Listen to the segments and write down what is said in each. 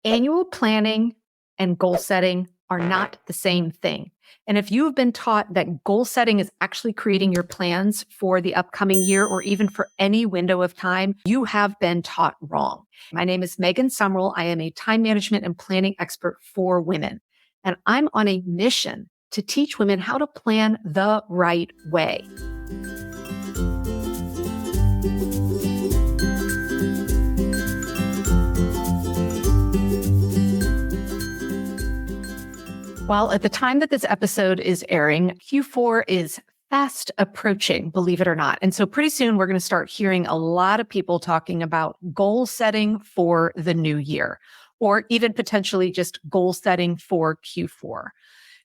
Annual planning and goal setting are not the same thing. And if you have been taught that goal setting is actually creating your plans for the upcoming year or even for any window of time, you have been taught wrong. My name is Megan Sumrell. I am a time management and planning expert for women. And I'm on a mission to teach women how to plan the right way. Well, at the time that this episode is airing, Q4 is fast approaching, believe it or not. And so pretty soon we're going to start hearing a lot of people talking about goal setting for the new year, or even potentially just goal setting for Q4.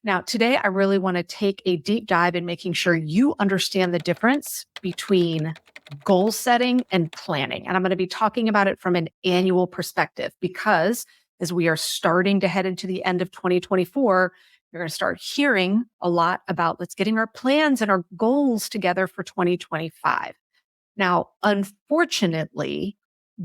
Now, today I really want to take a deep dive in making sure you understand the difference between goal setting and planning. And I'm going to be talking about it from an annual perspective because as we are starting to head into the end of 2024, you're going to start hearing a lot about let's getting our plans and our goals together for 2025. Now, unfortunately,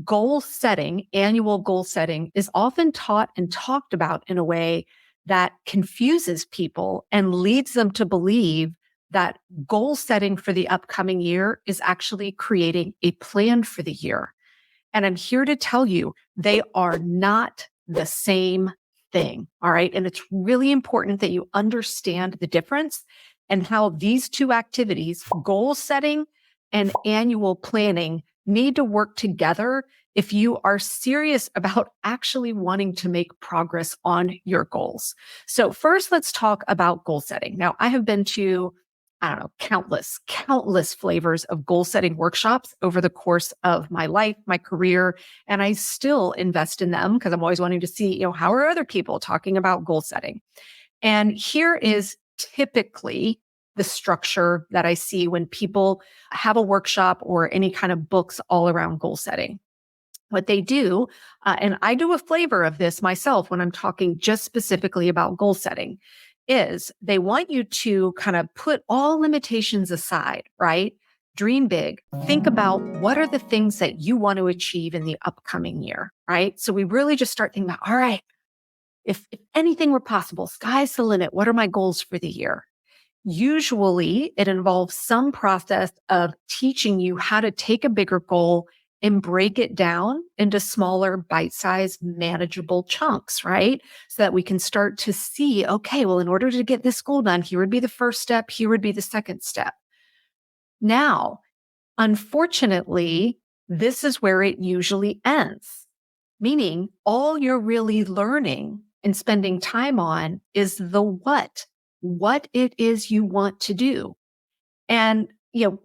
goal setting, annual goal setting is often taught and talked about in a way that confuses people and leads them to believe that goal setting for the upcoming year is actually creating a plan for the year. And I'm here to tell you they are not the same thing. All right. And it's really important that you understand the difference and how these two activities, goal setting and annual planning, need to work together if you are serious about actually wanting to make progress on your goals. So first, let's talk about goal setting. Now, I have been to countless flavors of goal setting workshops over the course of my life, my career, and I still invest in them because I'm always wanting to see, how are other people talking about goal setting? And here is typically the structure that I see when people have a workshop or any kind of books all around goal setting. What they do, and I do a flavor of this myself when I'm talking just specifically about goal setting, is they want you to kind of put all limitations aside, right? Dream big. Think about what are the things that you want to achieve in the upcoming year, right? So we really just start thinking about, all right, if anything were possible, sky's the limit. What are my goals for the year? Usually it involves some process of teaching you how to take a bigger goal and break it down into smaller, bite-sized, manageable chunks, right? So that we can start to see, okay, well, in order to get this goal done, here would be the first step, here would be the second step. Now, unfortunately, this is where it usually ends, meaning all you're really learning and spending time on is the what it is you want to do. And,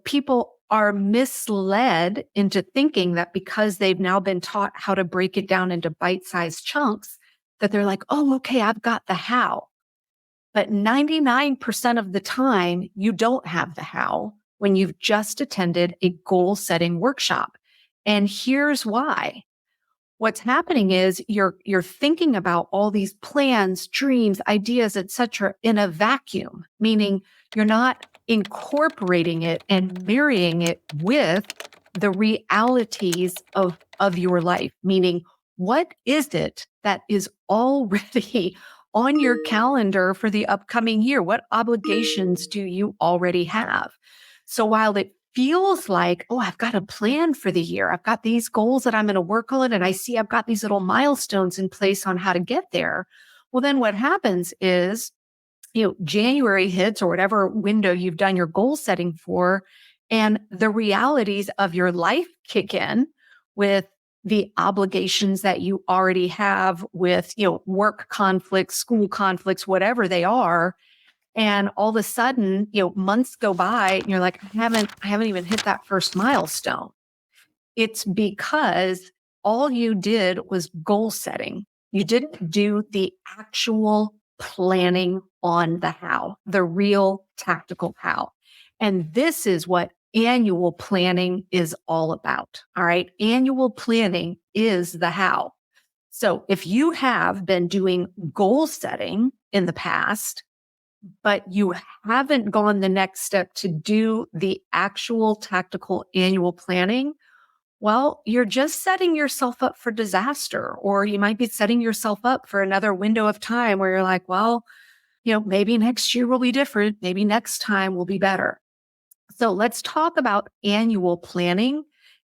people are misled into thinking that because they've now been taught how to break it down into bite-sized chunks, that they're like, oh, okay, I've got the how. But 99% of the time, you don't have the how when you've just attended a goal-setting workshop. And here's why. What's happening is you're thinking about all these plans, dreams, ideas, etc., in a vacuum, meaning you're not incorporating it and marrying it with the realities of your life, meaning what is it that is already on your calendar for the upcoming year? What obligations do you already have? So while it feels like, oh, I've got a plan for the year. I've got these goals that I'm going to work on, and I see I've got these little milestones in place on how to get there. Well, then what happens is, January hits or whatever window you've done your goal setting for, and the realities of your life kick in with the obligations that you already have with, work conflicts, school conflicts, whatever they are. And all of a sudden, months go by and you're like, I haven't even hit that first milestone. It's because all you did was goal setting. You didn't do the actual planning on the how, the real tactical how. And this is what annual planning is all about. All right. Annual planning is the how. So if you have been doing goal setting in the past, but you haven't gone the next step to do the actual tactical annual planning, Well, you're just setting yourself up for disaster, or you might be setting yourself up for another window of time where you're like, well, maybe next year will be different. Maybe next time will be better. So let's talk about annual planning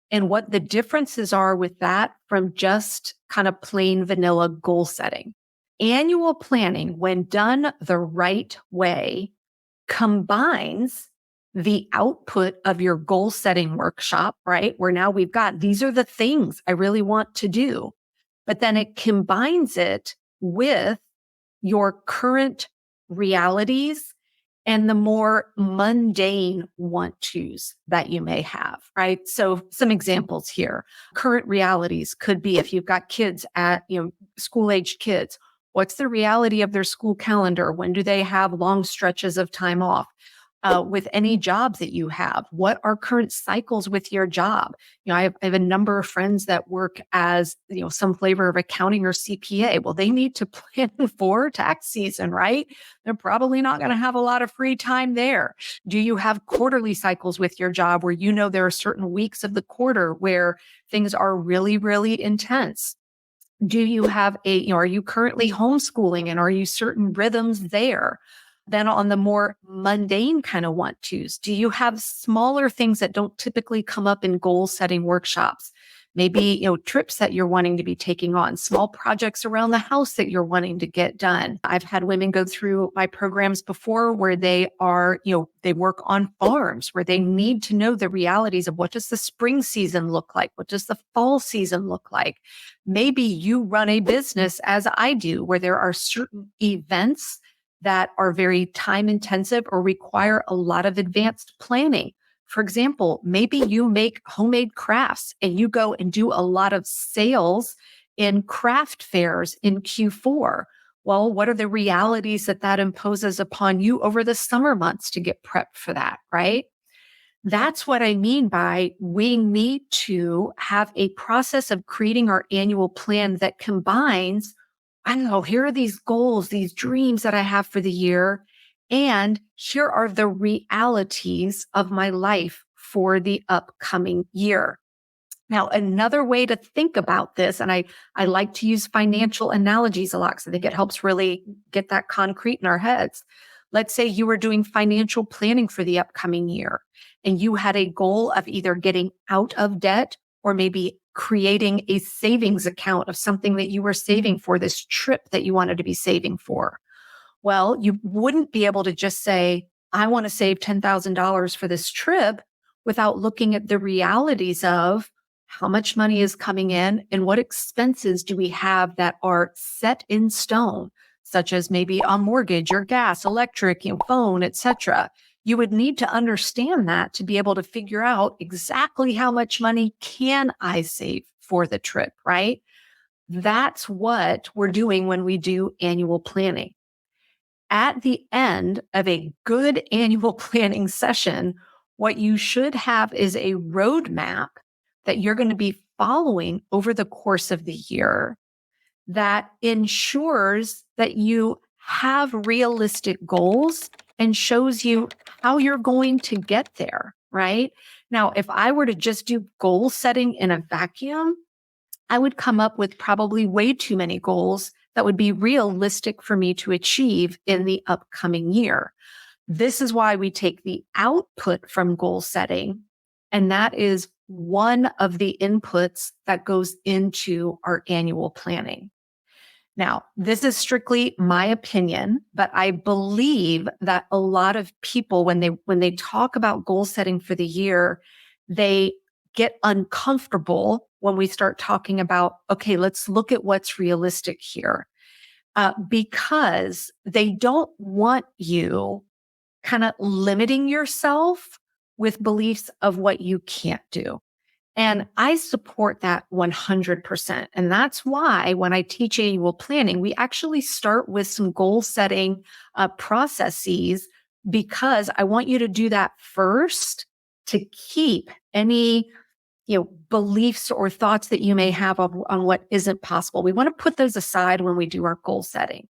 and what the differences are with that from just kind of plain vanilla goal setting. Annual planning, when done the right way, combines the output of your goal setting workshop, right? Where now we've got, these are the things I really want to do. But then it combines it with your current realities and the more mundane want tos that you may have, right? So some examples here. Current realities could be if you've got kids at, school aged kids, what's the reality of their school calendar? When do they have long stretches of time off? With any jobs that you have, what are current cycles with your job? I have a number of friends that work as, some flavor of accounting or CPA. Well, they need to plan for tax season, right? They're probably not going to have a lot of free time there. Do you have quarterly cycles with your job where there are certain weeks of the quarter where things are really, really intense? Do you have are you currently homeschooling and are you certain rhythms there? Then on the more mundane kind of want tos, do you have smaller things that don't typically come up in goal setting workshops? Maybe, trips that you're wanting to be taking on, small projects around the house that you're wanting to get done. I've had women go through my programs before where they are, they work on farms where they need to know the realities of what does the spring season look like? What does the fall season look like? Maybe you run a business as I do, where there are certain events that are very time intensive or require a lot of advanced planning. For example, maybe you make homemade crafts and you go and do a lot of sales in craft fairs in Q4. Well, what are the realities that imposes upon you over the summer months to get prepped for that, right? That's what I mean by we need to have a process of creating our annual plan that combines, I don't know, here are these goals, these dreams that I have for the year. And here are the realities of my life for the upcoming year. Now, another way to think about this, and I like to use financial analogies a lot because I think it helps really get that concrete in our heads. Let's say you were doing financial planning for the upcoming year and you had a goal of either getting out of debt or maybe creating a savings account of something that you were saving for this trip that you wanted to be saving for. Well, you wouldn't be able to just say, I want to save $10,000 for this trip without looking at the realities of how much money is coming in and what expenses do we have that are set in stone, such as maybe a mortgage or gas, electric, phone, etc. You would need to understand that to be able to figure out exactly how much money can I save for the trip, right? That's what we're doing when we do annual planning. At the end of a good annual planning session, what you should have is a roadmap that you're going to be following over the course of the year that ensures that you have realistic goals and shows you how you're going to get there, right? Now, if I were to just do goal setting in a vacuum, I would come up with probably way too many goals that would be realistic for me to achieve in the upcoming year. This is why we take the output from goal setting, and that is one of the inputs that goes into our annual planning. Now, this is strictly my opinion, but I believe that a lot of people, when they talk about goal setting for the year, they get uncomfortable when we start talking about, okay, let's look at what's realistic here, because they don't want you kind of limiting yourself with beliefs of what you can't do. And I support that 100%. And that's why when I teach annual planning, we actually start with some goal setting processes, because I want you to do that first to keep any beliefs or thoughts that you may have on what isn't possible. We want to put those aside when we do our goal setting.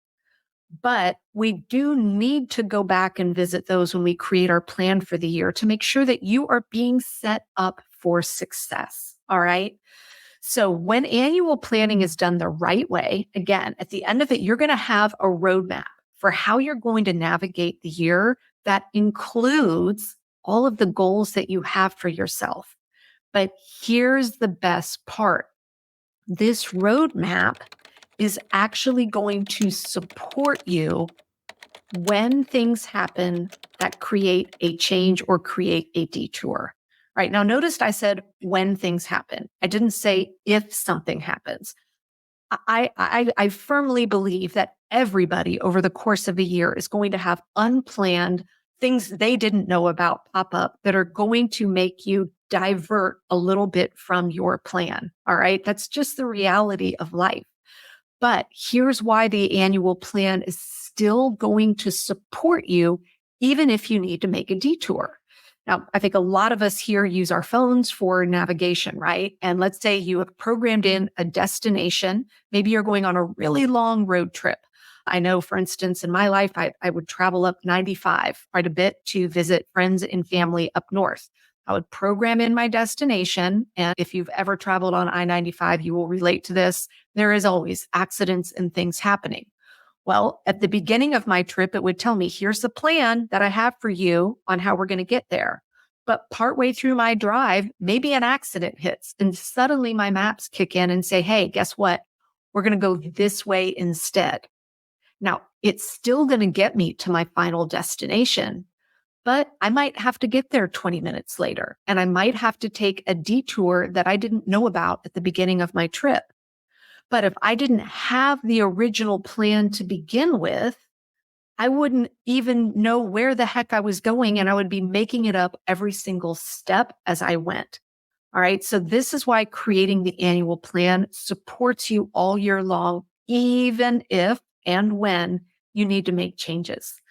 But we do need to go back and visit those when we create our plan for the year to make sure that you are being set up for success. All right. So when annual planning is done the right way, again, at the end of it, you're going to have a roadmap for how you're going to navigate the year that includes all of the goals that you have for yourself. But here's the best part. This roadmap is actually going to support you when things happen that create a change or create a detour. Right now, notice I said when things happen. I didn't say if something happens. I firmly believe that everybody over the course of a year is going to have unplanned things they didn't know about pop up that are going to make you divert a little bit from your plan. All right. That's just the reality of life. But here's why the annual plan is still going to support you, even if you need to make a detour. Now, I think a lot of us here use our phones for navigation, right? And let's say you have programmed in a destination. Maybe you're going on a really long road trip. I know, for instance, in my life, I would travel up 95 quite a bit to visit friends and family up north. I would program in my destination. And if you've ever traveled on I-95, you will relate to this. There is always accidents and things happening. Well, at the beginning of my trip, it would tell me, here's the plan that I have for you on how we're going to get there. But partway through my drive, maybe an accident hits and suddenly my maps kick in and say, hey, guess what? We're going to go this way instead. Now, it's still going to get me to my final destination, but I might have to get there 20 minutes later, and I might have to take a detour that I didn't know about at the beginning of my trip. But if I didn't have the original plan to begin with, I wouldn't even know where the heck I was going, and I would be making it up every single step as I went. All right. So this is why creating the annual plan supports you all year long, even if and when you need to make changes.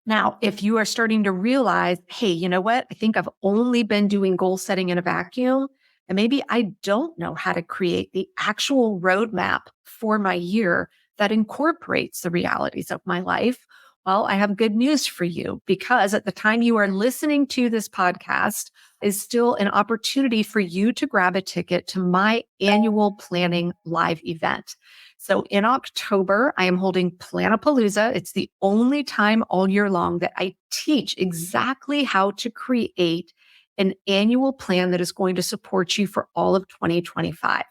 Now, if you are starting to realize, hey, you know what? I think I've only been doing goal setting in a vacuum, and maybe I don't know how to create the actual roadmap for my year that incorporates the realities of my life. Well, I have good news for you, because at the time you are listening to this podcast is still an opportunity for you to grab a ticket to my annual planning live event. So in October, I am holding Planapalooza. It's the only time all year long that I teach exactly how to create an annual plan that is going to support you for all of 2025.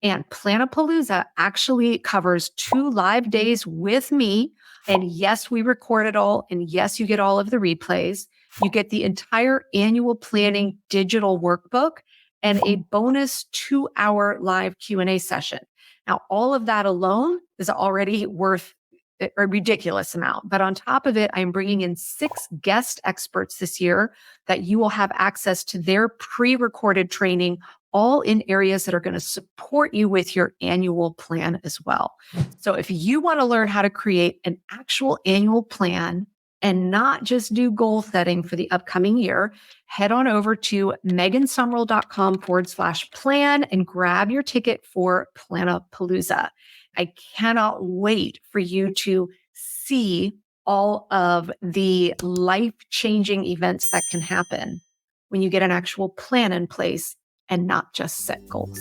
And Planapalooza actually covers 2 live days with me. And yes, we record it all. And yes, you get all of the replays. You get the entire annual planning digital workbook and a bonus 2-hour live Q&A session. Now, all of that alone is already worth a ridiculous amount. But on top of it, I'm bringing in 6 guest experts this year that you will have access to their pre-recorded training, all in areas that are going to support you with your annual plan as well. So if you want to learn how to create an actual annual plan and not just do goal setting for the upcoming year, head on over to megansumrell.com/plan and grab your ticket for Planapalooza. I cannot wait for you to see all of the life-changing events that can happen when you get an actual plan in place and not just set goals.